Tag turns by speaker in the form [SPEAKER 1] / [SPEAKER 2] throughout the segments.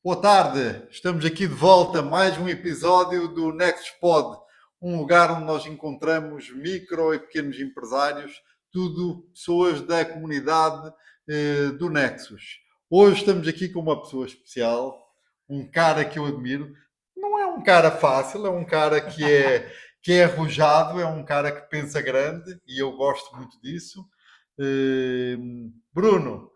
[SPEAKER 1] Boa tarde, estamos aqui de volta, mais um episódio do NexusPod, um lugar onde nós encontramos micro e pequenos empresários, tudo pessoas da comunidade do Nexus. Hoje estamos aqui com uma pessoa especial, um cara que eu admiro. Não é um cara fácil, é um cara que é arrojado, é um cara que pensa grande e eu gosto muito disso. Eh, Bruno,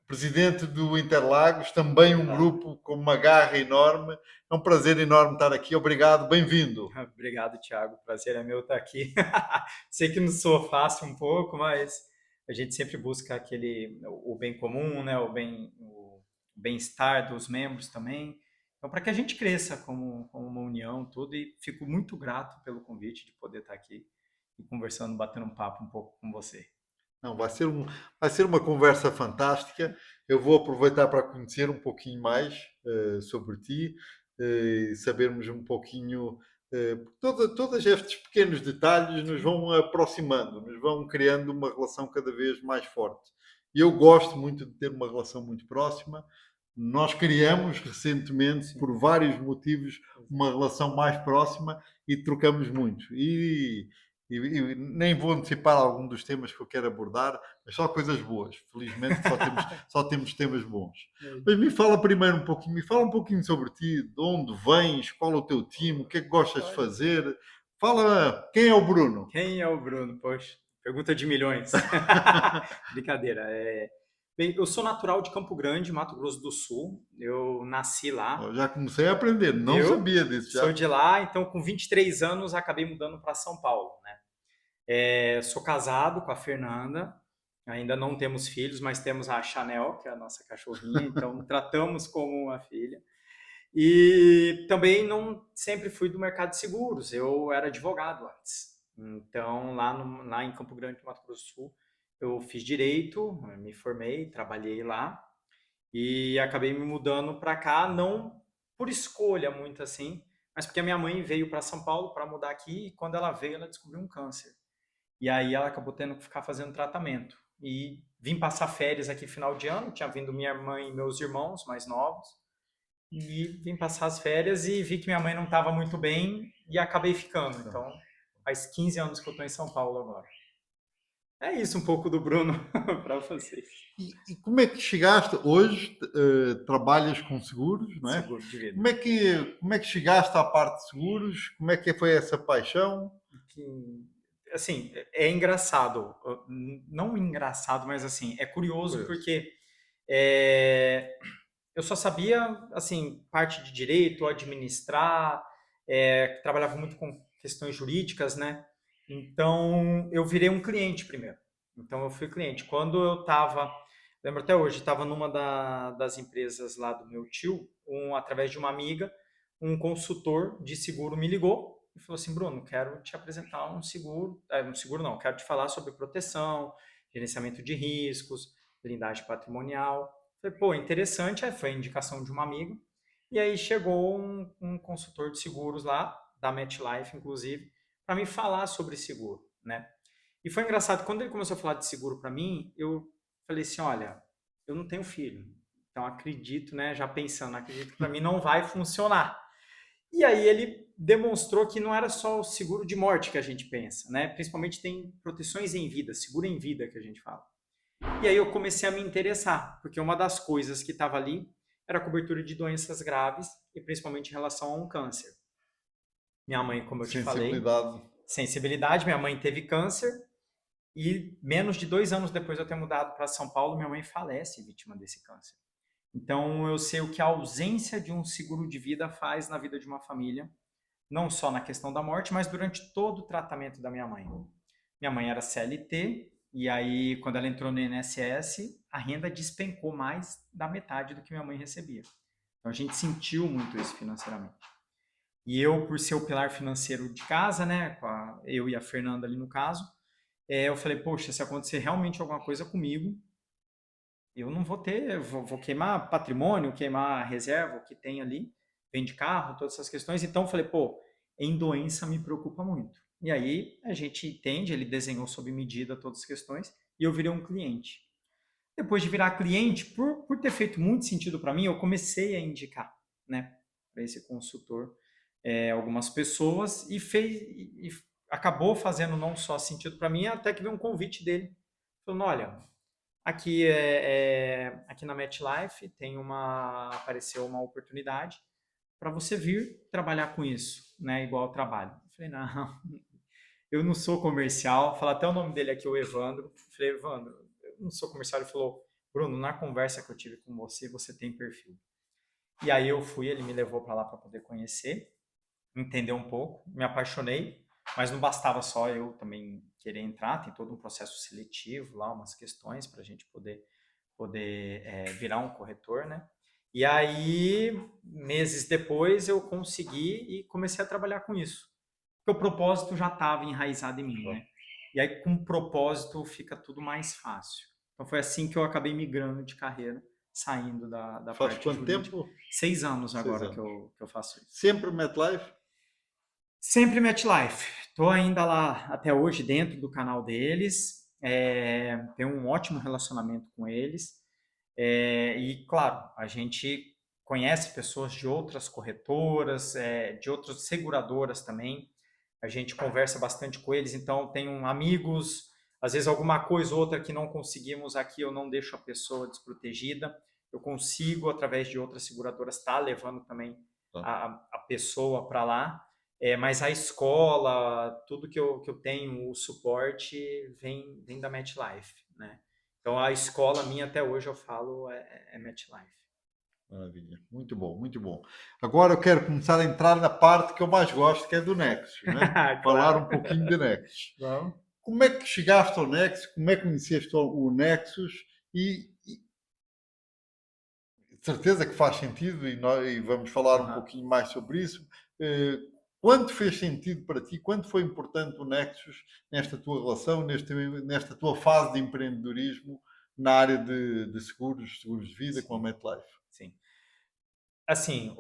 [SPEAKER 1] presidente do Interlagos, também um grupo com uma garra enorme. É um prazer enorme estar aqui. Obrigado, bem-vindo.
[SPEAKER 2] Obrigado, Thiago. Prazer é meu estar aqui. Sei que não sou fácil um pouco, mas a gente sempre busca o bem comum, né? O bem-estar dos membros também. Então, para que a gente cresça como uma união, tudo, e fico muito grato pelo convite de poder estar aqui e conversando, batendo um papo um pouco com você.
[SPEAKER 1] Não, vai ser uma conversa fantástica. Eu vou aproveitar para conhecer um pouquinho mais sobre ti e sabermos um pouquinho. Todos estes pequenos detalhes nos vão aproximando, nos vão criando uma relação cada vez mais forte. E eu gosto muito de ter uma relação muito próxima. Nós criamos recentemente,
[SPEAKER 2] Sim,
[SPEAKER 1] por vários motivos,
[SPEAKER 2] exato.
[SPEAKER 1] uma relação mais próxima e trocamos muito. E nem vou antecipar algum dos temas que eu quero abordar, mas só coisas boas. Felizmente que só temos temas bons. Mas me fala primeiro um pouquinho, me fala um pouquinho sobre ti, de onde vens, qual é o teu time, o que é que gostas de
[SPEAKER 2] Olha,
[SPEAKER 1] fazer. Fala, quem é o Bruno?
[SPEAKER 2] quem é o Bruno? Poxa, pergunta de milhões. Brincadeira. Bem, eu sou natural de Campo Grande, Mato Grosso do Sul. Eu nasci lá,
[SPEAKER 1] Já comecei a aprender, não
[SPEAKER 2] viu?
[SPEAKER 1] sabia disso
[SPEAKER 2] Sou
[SPEAKER 1] já.
[SPEAKER 2] de lá, então com 23 anos acabei mudando para São Paulo, né? Sou casado com a Fernanda, ainda não temos filhos, mas temos a Chanel, que é a nossa cachorrinha, então tratamos como uma filha. E também não sempre fui do mercado de seguros, eu era advogado antes. Então, lá em Campo Grande, no Mato Grosso do Sul, eu fiz direito, me formei, trabalhei lá e acabei me mudando para cá, não por escolha muito assim, mas porque a minha mãe veio para São Paulo para mudar aqui e quando ela veio, ela descobriu um câncer. E aí ela acabou tendo que ficar fazendo tratamento. E vim passar férias aqui final de ano, tinha vindo minha mãe e meus irmãos mais novos e vim passar as férias e vi que minha mãe não estava muito bem e acabei ficando. Então, faz 15 anos que eu estou em São Paulo agora. É isso um pouco do Bruno para vocês.
[SPEAKER 1] E como é que chegaste hoje? Trabalhas com seguros, não é?
[SPEAKER 2] Seguro de vida.
[SPEAKER 1] Como é que chegaste à parte de seguros? Como é que foi essa paixão?
[SPEAKER 2] Que, assim, é engraçado. Não engraçado, mas assim, é curioso
[SPEAKER 1] Curioso.
[SPEAKER 2] porque é, eu só sabia, assim, parte de direito, administrar, trabalhava muito com questões jurídicas, né? Então, eu virei um cliente primeiro. Então, eu fui cliente. Quando eu estava, lembro até hoje, estava numa das empresas lá do meu tio, através de uma amiga, um consultor de seguro me ligou e falou assim, Bruno, quero te apresentar um seguro não, quero te falar sobre proteção, gerenciamento de riscos, blindagem patrimonial. Falei, pô, interessante, foi a indicação de uma amiga. E aí chegou um consultor de seguros lá, da MetLife, inclusive, para me falar sobre seguro, né? E foi engraçado, quando ele começou a falar de seguro para mim, eu falei assim, olha, eu não tenho filho, então acredito, né, já pensando, acredito que para mim não vai funcionar. E aí ele demonstrou que não era só o seguro de morte que a gente pensa, né? Principalmente tem proteções em vida, seguro em vida que a gente fala. E aí eu comecei a me interessar, porque uma das coisas que estava ali era a cobertura de doenças graves e principalmente em relação a um câncer. Minha mãe, como eu te falei,
[SPEAKER 1] Sensibilidade.
[SPEAKER 2] sensibilidade, minha mãe teve câncer e menos de 2 anos depois de eu ter mudado para São Paulo, minha mãe falece vítima desse câncer. Então eu sei o que a ausência de um seguro de vida faz na vida de uma família, não só na questão da morte, mas durante todo o tratamento da minha mãe. Minha mãe era CLT, e aí, quando ela entrou no INSS, a renda despencou mais da metade do que minha mãe recebia. Então, a gente sentiu muito isso financeiramente. E eu, por ser o pilar financeiro de casa, né, eu e a Fernanda ali no caso, eu falei, poxa, se acontecer realmente alguma coisa comigo, eu não vou ter, vou queimar patrimônio, queimar reserva, o que tem ali, vende carro, todas essas questões. Então, eu falei, pô, em doença me preocupa muito. E aí, a gente entende, ele desenhou sob medida todas as questões, e eu virei um cliente. Depois de virar cliente, por ter feito muito sentido para mim, eu comecei a indicar, né, para esse consultor algumas pessoas e acabou fazendo não só sentido para mim, até que veio um convite dele, falando, olha, aqui na MetLife apareceu uma oportunidade para você vir trabalhar com isso, né, igual eu trabalho. Eu falei, não, eu não sou comercial, fala até o nome dele aqui, o Evandro. Eu falei, Evandro, eu não sou comercial. Ele falou, Bruno, na conversa que eu tive com você, você tem perfil. E aí eu fui, ele me levou para lá para poder conhecer, entender um pouco, me apaixonei, mas não bastava só eu também querer entrar, tem todo um processo seletivo lá, umas questões para a gente poder virar um corretor, né? E aí, meses depois, eu consegui e comecei a trabalhar com isso. Porque o propósito já estava enraizado em mim, né? E aí, com propósito, fica tudo mais fácil. Então, foi assim que eu acabei migrando de carreira, saindo da
[SPEAKER 1] Faz
[SPEAKER 2] parte
[SPEAKER 1] quanto
[SPEAKER 2] jurídica.
[SPEAKER 1] tempo?
[SPEAKER 2] 6 anos
[SPEAKER 1] 6
[SPEAKER 2] agora
[SPEAKER 1] anos.
[SPEAKER 2] que eu faço isso.
[SPEAKER 1] Sempre MetLife?
[SPEAKER 2] Sempre MetLife. Estou ainda lá até hoje dentro do canal deles. Tenho um ótimo relacionamento com eles. E, claro, a gente conhece pessoas de outras corretoras, de outras seguradoras também. A gente conversa bastante com eles, então tenho amigos, às vezes alguma coisa ou outra que não conseguimos aqui, eu não deixo a pessoa desprotegida. Eu consigo, através de outras seguradoras, estar levando também a pessoa para lá. Mas a escola, tudo que eu tenho, o suporte, vem da MetLife, né? Então, a escola minha, até hoje, eu falo, é MetLife.
[SPEAKER 1] Maravilha, muito bom, muito bom. Agora eu quero começar a entrar na parte que eu mais gosto, que é do Nexus, né? Falar
[SPEAKER 2] Claro.
[SPEAKER 1] um pouquinho de Nexus.
[SPEAKER 2] Vamos.
[SPEAKER 1] Como é que chegaste ao Nexus? Como é que conheceste o Nexus? E de certeza que faz sentido e vamos falar um pouquinho mais sobre isso. Quando fez sentido para ti? Quando foi importante o Nexus nesta tua relação, nesta tua fase de empreendedorismo na área de seguros de vida com a
[SPEAKER 2] Sim,
[SPEAKER 1] MetLife?
[SPEAKER 2] sim. Assim,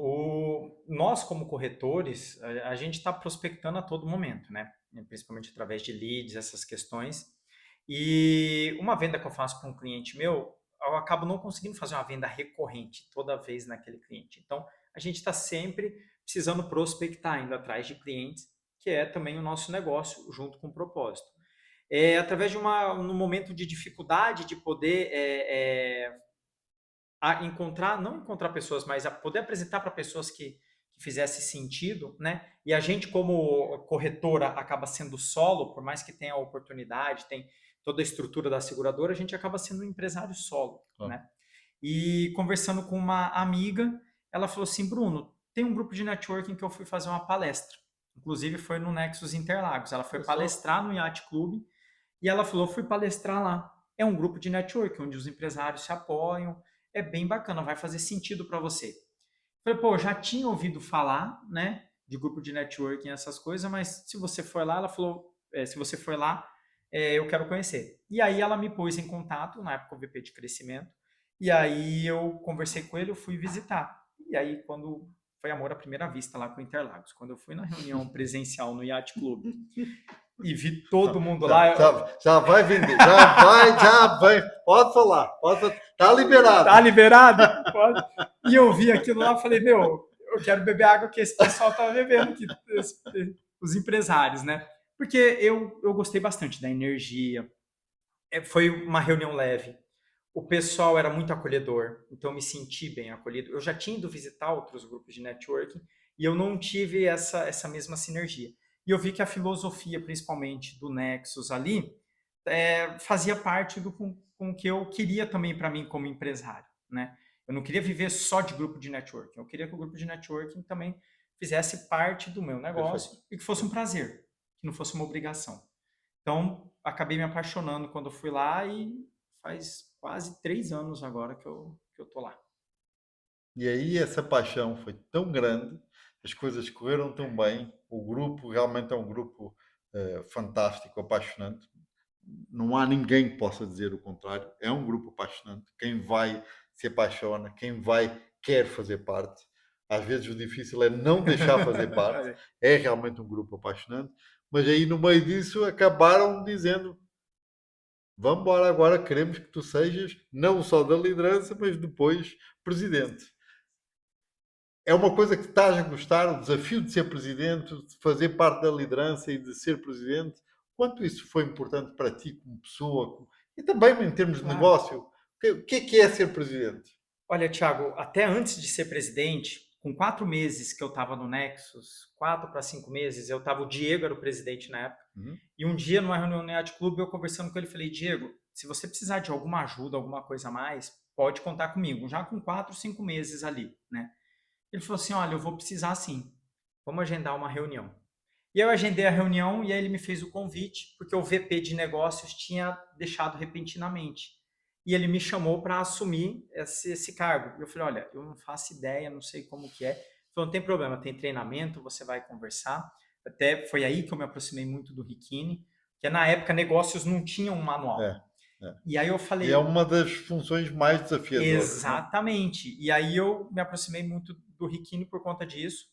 [SPEAKER 2] nós como corretores, a gente está prospectando a todo momento, né? Principalmente através de leads, essas questões. E uma venda que eu faço para um cliente meu, eu acabo não conseguindo fazer uma venda recorrente toda vez naquele cliente. Então, a gente está sempre precisando prospectar, indo atrás de clientes, que é também o nosso negócio, junto com o propósito. Através de no momento de dificuldade de poder não encontrar pessoas, mas a poder apresentar para pessoas que fizesse sentido, né? E a gente, como corretora, acaba sendo solo, por mais que tenha a oportunidade, tem toda a estrutura da seguradora, a gente acaba sendo um empresário solo, né? E conversando com uma amiga, ela falou assim, Bruno, tem um grupo de networking que eu fui fazer uma palestra. Inclusive foi no Nexus Interlagos. Ela foi palestrar no Yacht Club e ela falou, fui palestrar lá. É um grupo de networking onde os empresários se apoiam, é bem bacana, vai fazer sentido para você. Eu falei, pô, já tinha ouvido falar, né, de grupo de networking, essas coisas, mas se você for lá, ela falou, se você for lá, eu quero conhecer. E aí ela me pôs em contato, na época o VP de crescimento, e aí eu conversei com ele, eu fui visitar. E aí quando foi amor à primeira vista lá com o Interlagos, quando eu fui na reunião presencial no Yacht Club e vi todo mundo lá.
[SPEAKER 1] Já vai vender, já vai. Pode falar, tá liberado.
[SPEAKER 2] Tá liberado? Pode. E eu vi aquilo lá e falei, meu, eu quero beber água que esse pessoal tá bebendo aqui, os empresários, né? Porque eu gostei bastante da energia. Foi uma reunião leve. O pessoal era muito acolhedor, então eu me senti bem acolhido. Eu já tinha ido visitar outros grupos de networking e eu não tive essa mesma sinergia. E eu vi que a filosofia, principalmente do Nexus ali, fazia parte com o que eu queria também para mim como empresário, né? Eu não queria viver só de grupo de networking, eu queria que o grupo de networking também fizesse parte do meu negócio. Perfeito. E que fosse um prazer, que não fosse uma obrigação. Então, acabei me apaixonando quando fui lá e faz quase 3 anos agora que eu tô lá.
[SPEAKER 1] E aí essa paixão foi tão grande, as coisas correram tão bem, o grupo realmente é um grupo fantástico, apaixonante. Não há ninguém que possa dizer o contrário. É um grupo apaixonante. Quem vai se apaixona, quem vai quer fazer parte. Às vezes o difícil é não deixar fazer parte. É realmente um grupo apaixonante. Mas aí no meio disso acabaram dizendo vamos embora agora, queremos que tu sejas não só da liderança, mas depois presidente. É uma coisa que estás a gostar, o desafio de ser presidente, de fazer parte da liderança e de ser presidente. Quanto isso foi importante para ti como pessoa e também em termos de
[SPEAKER 2] Claro.
[SPEAKER 1] negócio? O que é ser presidente?
[SPEAKER 2] Olha, Thiago, até antes de ser presidente, com 4 meses que eu estava no Nexus, 4 para 5 meses, o Diego era o presidente na época,
[SPEAKER 1] Uhum.
[SPEAKER 2] e um dia numa reunião no Yacht Club, eu conversando com ele, falei, Diego, se você precisar de alguma ajuda, alguma coisa a mais, pode contar comigo, já com 4, 5 meses ali, né? Ele falou assim, olha, eu vou precisar sim, vamos agendar uma reunião. E eu agendei a reunião e aí ele me fez o convite, porque o VP de negócios tinha deixado repentinamente. E ele me chamou para assumir esse cargo. E eu falei, olha, eu não faço ideia, não sei como que é. Ele falou, não tem problema, tem treinamento, você vai conversar. Até foi aí que eu me aproximei muito do Riquini, que na época negócios não tinham um manual.
[SPEAKER 1] É, é.
[SPEAKER 2] E aí eu
[SPEAKER 1] E é
[SPEAKER 2] falei,
[SPEAKER 1] uma das funções mais desafiadoras. Não é?
[SPEAKER 2] exatamente. E aí eu me aproximei muito do Riquini por conta disso.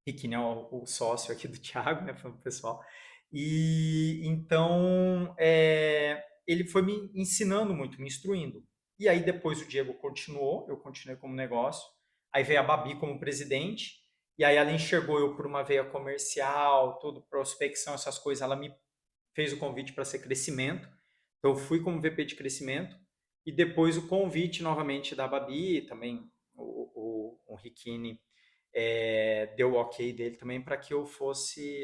[SPEAKER 2] Riquini é o sócio aqui do Thiago, né, para o pessoal. E então ele foi me ensinando muito, me instruindo. E aí depois o Diego continuou, eu continuei como negócio. Aí veio a Babi como presidente. E aí ela enxergou eu por uma veia comercial, tudo, prospecção, essas coisas. Ela me fez o convite para ser crescimento. Então eu fui como VP de crescimento. E depois o convite novamente da Babi, também o Riquini deu o ok dele também para que eu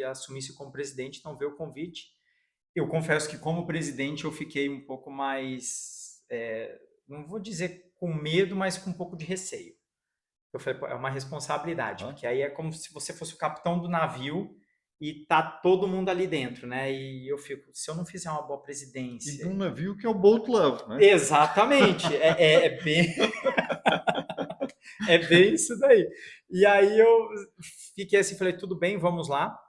[SPEAKER 2] assumisse como presidente, então veio o convite. Eu confesso que como presidente eu fiquei um pouco mais, não vou dizer com medo, mas com um pouco de receio. Eu falei, é uma responsabilidade, porque aí é como se você fosse o capitão do navio e tá todo mundo ali dentro, né? E eu fico, se eu não fizer uma boa
[SPEAKER 1] E
[SPEAKER 2] presidência...
[SPEAKER 1] de um navio que é o Boat Love, não é?
[SPEAKER 2] Exatamente, é bem... É bem isso daí. E aí eu fiquei assim, falei, tudo bem, vamos lá.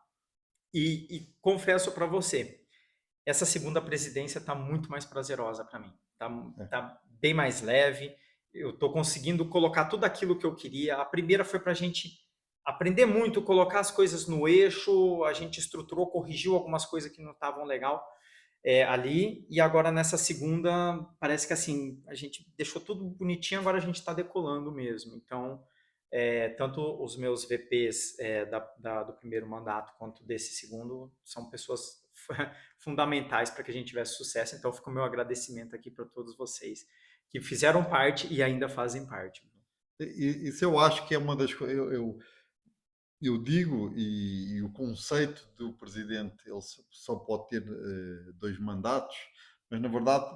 [SPEAKER 2] E confesso para você, essa segunda presidência está muito mais prazerosa para mim. Tá bem mais leve. Eu estou conseguindo colocar tudo aquilo que eu queria. A primeira foi para a gente aprender muito, colocar as coisas no eixo. A gente estruturou, corrigiu algumas coisas que não estavam legal ali. E agora nessa segunda, parece que assim, a gente deixou tudo bonitinho, agora a gente está decolando mesmo. Então, tanto os meus VPs do primeiro mandato quanto desse segundo são pessoas fundamentais para que a gente tivesse sucesso. Então, fica o meu agradecimento aqui para todos vocês que fizeram parte e ainda fazem parte.
[SPEAKER 1] Isso eu acho que é uma das coisas. Eu digo, e o conceito do presidente, ele só pode ter 2 mandatos, mas na verdade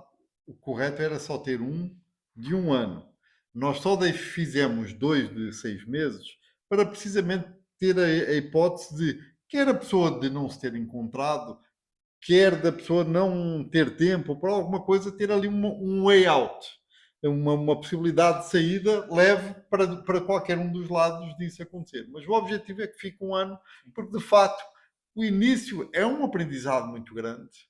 [SPEAKER 1] o correto era só ter um de 1 ano. Nós só fizemos 2 de 6 meses para precisamente ter a hipótese de quer a pessoa de não se ter encontrado, quer da pessoa não ter tempo para alguma coisa, ter ali um way out, uma possibilidade de saída leve para qualquer um dos lados disso acontecer. Mas o objetivo é que fique 1 ano, porque de facto o início é um aprendizado muito grande,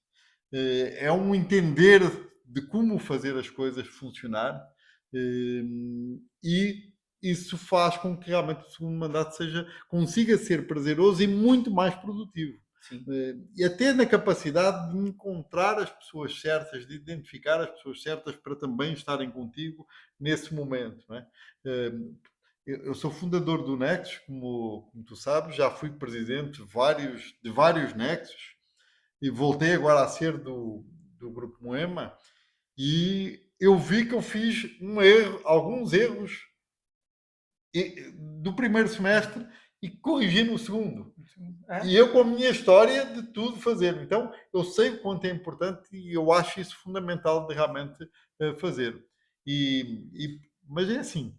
[SPEAKER 1] é um entender de como fazer as coisas funcionar, e isso faz com que realmente o segundo mandato consiga ser prazeroso e muito mais produtivo.
[SPEAKER 2] Sim.
[SPEAKER 1] E até na capacidade de encontrar as pessoas certas, de identificar as pessoas certas para também estarem contigo nesse momento. Não é? Eu sou fundador do Nexus, como tu sabes, já fui presidente de vários Nexus e voltei agora a ser do Grupo Moema, e eu vi que eu fiz alguns erros do primeiro semestre e corrigi no segundo. E eu com a minha história de tudo fazer. Então, eu sei o quanto é importante e eu acho isso fundamental de realmente fazer. Mas é assim,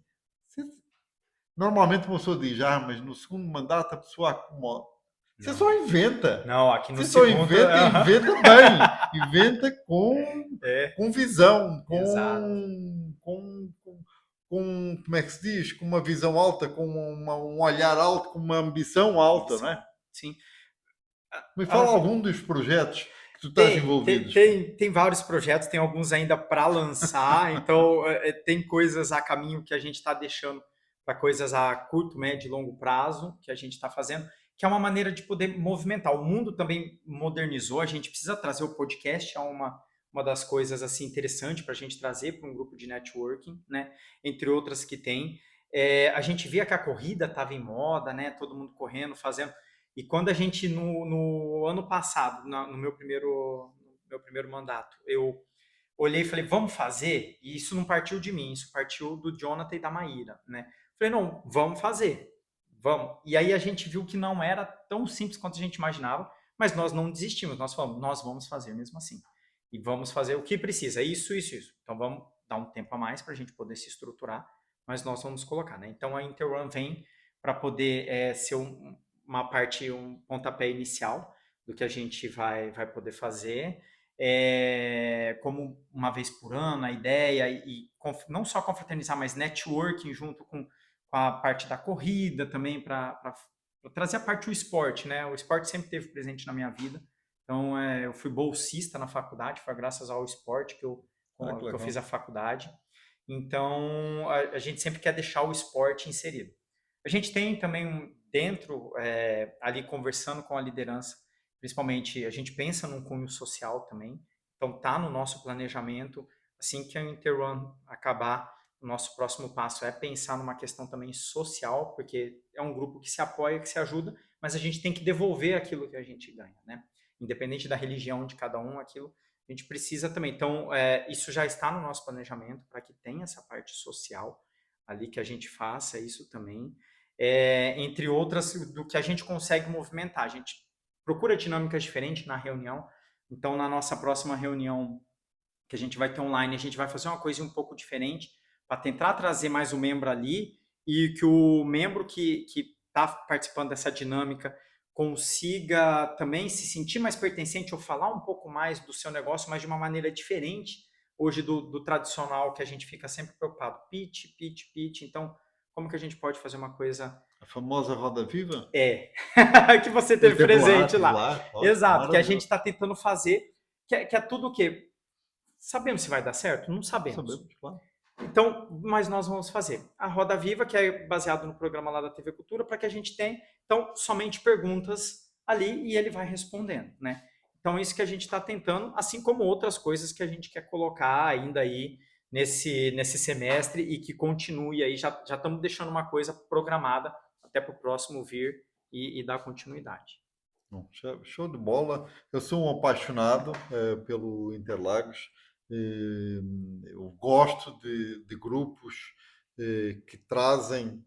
[SPEAKER 1] normalmente uma pessoa diz, mas no segundo mandato a pessoa acomoda. Você só inventa.
[SPEAKER 2] Não, aqui no
[SPEAKER 1] Você só
[SPEAKER 2] segundo...
[SPEAKER 1] inventa bem. Inventa com visão,
[SPEAKER 2] Exato.
[SPEAKER 1] como é que se diz? Com uma visão alta, com um olhar alto, com uma ambição alta, não é?
[SPEAKER 2] Sim.
[SPEAKER 1] Me fala algum dos projetos que tu estás envolvido.
[SPEAKER 2] Tem vários projetos, tem alguns ainda para lançar, então tem coisas a caminho que a gente está deixando para coisas a curto, médio e longo prazo que a gente está fazendo, que é uma maneira de poder movimentar. O mundo também modernizou, a gente precisa trazer o podcast a uma das coisas assim interessante para a gente trazer para um grupo de networking, né? Entre outras que tem. A gente via que a corrida estava em moda, né? Todo mundo correndo, fazendo. E quando a gente, no ano passado, no meu primeiro mandato, eu olhei e falei, vamos fazer? E isso não partiu de mim, isso partiu do Jonathan e da Maíra, né? Falei, não, vamos fazer, vamos. E aí a gente viu que não era tão simples quanto a gente imaginava, mas nós não desistimos, nós falamos, nós vamos fazer mesmo assim. E vamos fazer o que precisa, isso, isso, isso. Então vamos dar um tempo a mais para a gente poder se estruturar, mas nós vamos colocar, né? Então a Interrun vem para poder ser uma parte, um pontapé inicial do que a gente vai poder fazer. Como uma vez por ano a ideia e não só confraternizar, mas networking junto com a parte da corrida também para trazer a parte do esporte, né? O esporte sempre esteve presente na minha vida. Então, eu fui bolsista na faculdade, foi graças ao esporte que eu fiz a faculdade. Então, a gente sempre quer deixar o esporte inserido. A gente tem também dentro, ali conversando com a liderança, principalmente a gente pensa num cunho social também. Então, está no nosso planejamento. Assim que a Interrun acabar, o nosso próximo passo é pensar numa questão também social, porque é um grupo que se apoia, que se ajuda, mas a gente tem que devolver aquilo que a gente ganha, né? Independente da religião de cada um, aquilo a gente precisa também. Então, isso já está no nosso planejamento para que tenha essa parte social ali, que a gente faça isso também. Entre outras, do que a gente consegue movimentar. A gente procura dinâmicas diferentes na reunião. Então, na nossa próxima reunião, que a gente vai ter online, a gente vai fazer uma coisa um pouco diferente para tentar trazer mais um membro ali e que o membro que está participando dessa dinâmica consiga também se sentir mais pertencente ou falar um pouco mais do seu negócio, mas de uma maneira diferente hoje do tradicional que a gente fica sempre preocupado. Pitch, pitch, pitch. Então, como que a gente pode fazer uma coisa...
[SPEAKER 1] A famosa roda viva?
[SPEAKER 2] que você teve presente lá. Exato, que a
[SPEAKER 1] maravilhoso.
[SPEAKER 2] gente está tentando fazer, que é tudo o quê? Sabemos se vai dar certo? Não sabemos.
[SPEAKER 1] Sabemos, claro.
[SPEAKER 2] Então, mas nós vamos fazer. A Roda Viva, que é baseado no programa lá da TV Cultura, para que a gente tenha, então, somente perguntas ali e ele vai respondendo, né? Então, isso que a gente está tentando, assim como outras coisas que a gente quer colocar ainda aí nesse semestre e que continue aí. Já estamos deixando uma coisa programada até para o próximo vir e dar continuidade.
[SPEAKER 1] Bom, show de bola. Eu sou um apaixonado pelo Interlagos. Eu gosto de grupos que trazem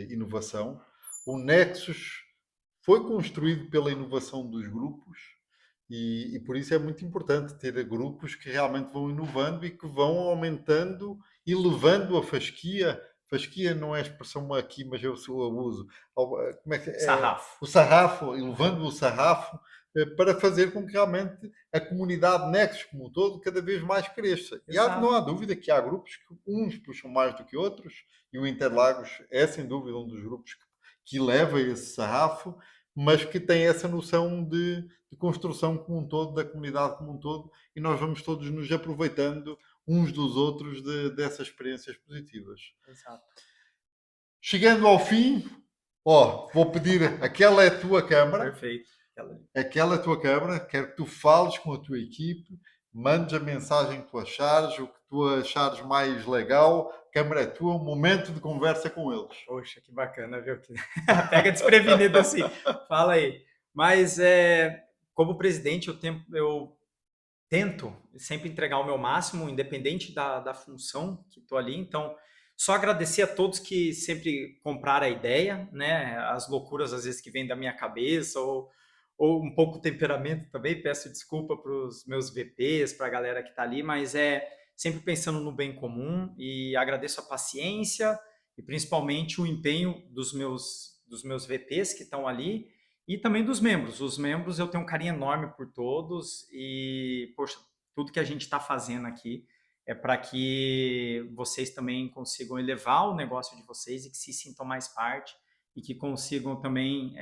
[SPEAKER 1] inovação. O Nexus foi construído pela inovação dos grupos e por isso é muito importante ter grupos que realmente vão inovando e que vão aumentando e levando a fasquia. Fasquia não é a expressão aqui, mas eu uso. Como é que
[SPEAKER 2] Sarrafo.
[SPEAKER 1] o sarrafo, elevando o sarrafo para fazer com que realmente a comunidade Nexus como um todo cada vez mais cresça.
[SPEAKER 2] Exato.
[SPEAKER 1] E não há dúvida que há grupos que uns puxam mais do que outros e o Interlagos é sem dúvida um dos grupos que leva esse sarrafo, mas que tem essa noção de construção como um todo, da comunidade como um todo, e nós vamos todos nos aproveitando uns dos outros dessas experiências positivas.
[SPEAKER 2] Exato.
[SPEAKER 1] Chegando ao fim, vou pedir, aquela é a tua câmara.
[SPEAKER 2] Perfeito.
[SPEAKER 1] Aquela é a tua câmara, quero que tu fales com a tua equipe, mandes a mensagem que tu achares, o que tu achares mais legal, a câmara é tua, um momento de conversa com eles.
[SPEAKER 2] Poxa, que bacana, viu? Pega desprevenido assim. Fala aí. Mas, como presidente, eu tento sempre entregar o meu máximo, independente da função que estou ali. Então, só agradecer a todos que sempre compraram a ideia, né? As loucuras, às vezes, que vêm da minha cabeça, ou um pouco temperamento também. Peço desculpa para os meus VPs, para a galera que está ali, mas sempre pensando no bem comum e agradeço a paciência e principalmente o empenho dos meus VPs que estão ali e também dos membros. Os membros eu tenho um carinho enorme por todos e, poxa, tudo que a gente está fazendo aqui é para que vocês também consigam elevar o negócio de vocês e que se sintam mais parte e que consigam também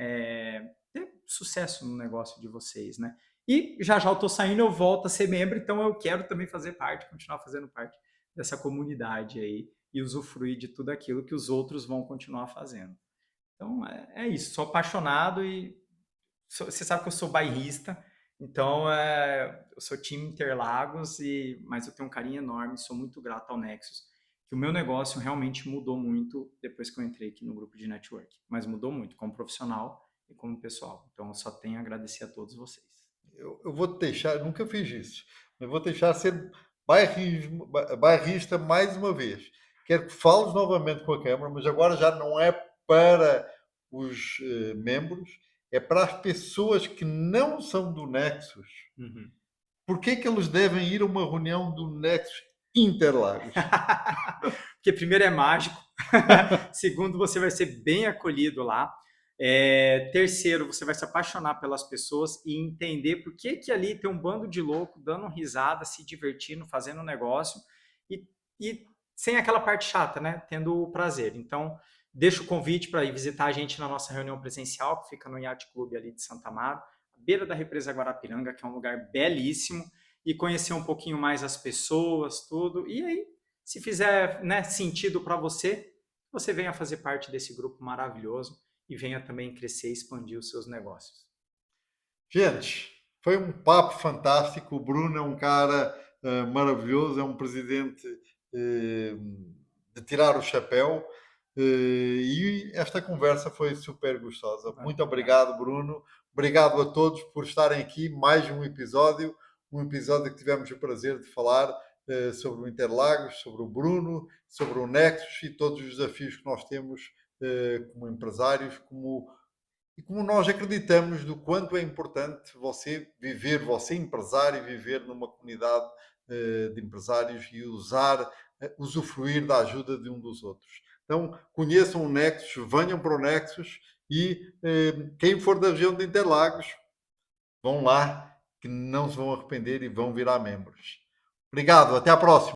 [SPEAKER 2] ter sucesso no negócio de vocês, né? E já eu estou saindo, eu volto a ser membro, então eu quero também fazer parte, continuar fazendo parte dessa comunidade aí e usufruir de tudo aquilo que os outros vão continuar fazendo. Então, é isso. Sou apaixonado e você sabe que eu sou bairrista, Então, eu sou time Interlagos, mas eu tenho um carinho enorme, sou muito grato ao Nexus, que o meu negócio realmente mudou muito depois que eu entrei aqui no grupo de network, mas mudou muito como profissional e como pessoal. Então, eu só tenho a agradecer a todos vocês.
[SPEAKER 1] Eu vou te deixar, eu nunca fiz isso, mas vou te deixar ser bairrista mais uma vez. Quero que fales novamente com a Câmara, mas agora já não é para os membros, é para as pessoas que não são do Nexus.
[SPEAKER 2] Uhum.
[SPEAKER 1] Por que é que eles devem ir a uma reunião do Nexus Interlagos?
[SPEAKER 2] Porque primeiro é mágico, segundo você vai ser bem acolhido lá, terceiro você vai se apaixonar pelas pessoas e entender por que que ali tem um bando de louco dando risada, se divertindo, fazendo um negócio e sem aquela parte chata, né? Tendo o prazer. Então, deixo o convite para ir visitar a gente na nossa reunião presencial, que fica no Yacht Clube ali de Santa Amaro, à beira da represa Guarapiranga, que é um lugar belíssimo, e conhecer um pouquinho mais as pessoas, tudo. E aí, se fizer, né, sentido para você, você venha fazer parte desse grupo maravilhoso e venha também crescer e expandir os seus negócios.
[SPEAKER 1] Gente, foi um papo fantástico. O Bruno é um cara maravilhoso, é um presidente de tirar o chapéu. E esta conversa foi super gostosa. Muito obrigado, Bruno. Obrigado a todos por estarem aqui. Mais um episódio que tivemos o prazer de falar sobre o Interlagos, sobre o Bruno, sobre o Nexus e todos os desafios que nós temos como empresários, e como nós acreditamos do quanto é importante você empresário, viver numa comunidade de empresários e usufruir da ajuda de um dos outros. Então, conheçam o Nexus, venham para o Nexus e quem for da região de Interlagos, vão lá, que não se vão arrepender e vão virar membros. Obrigado, até à próxima.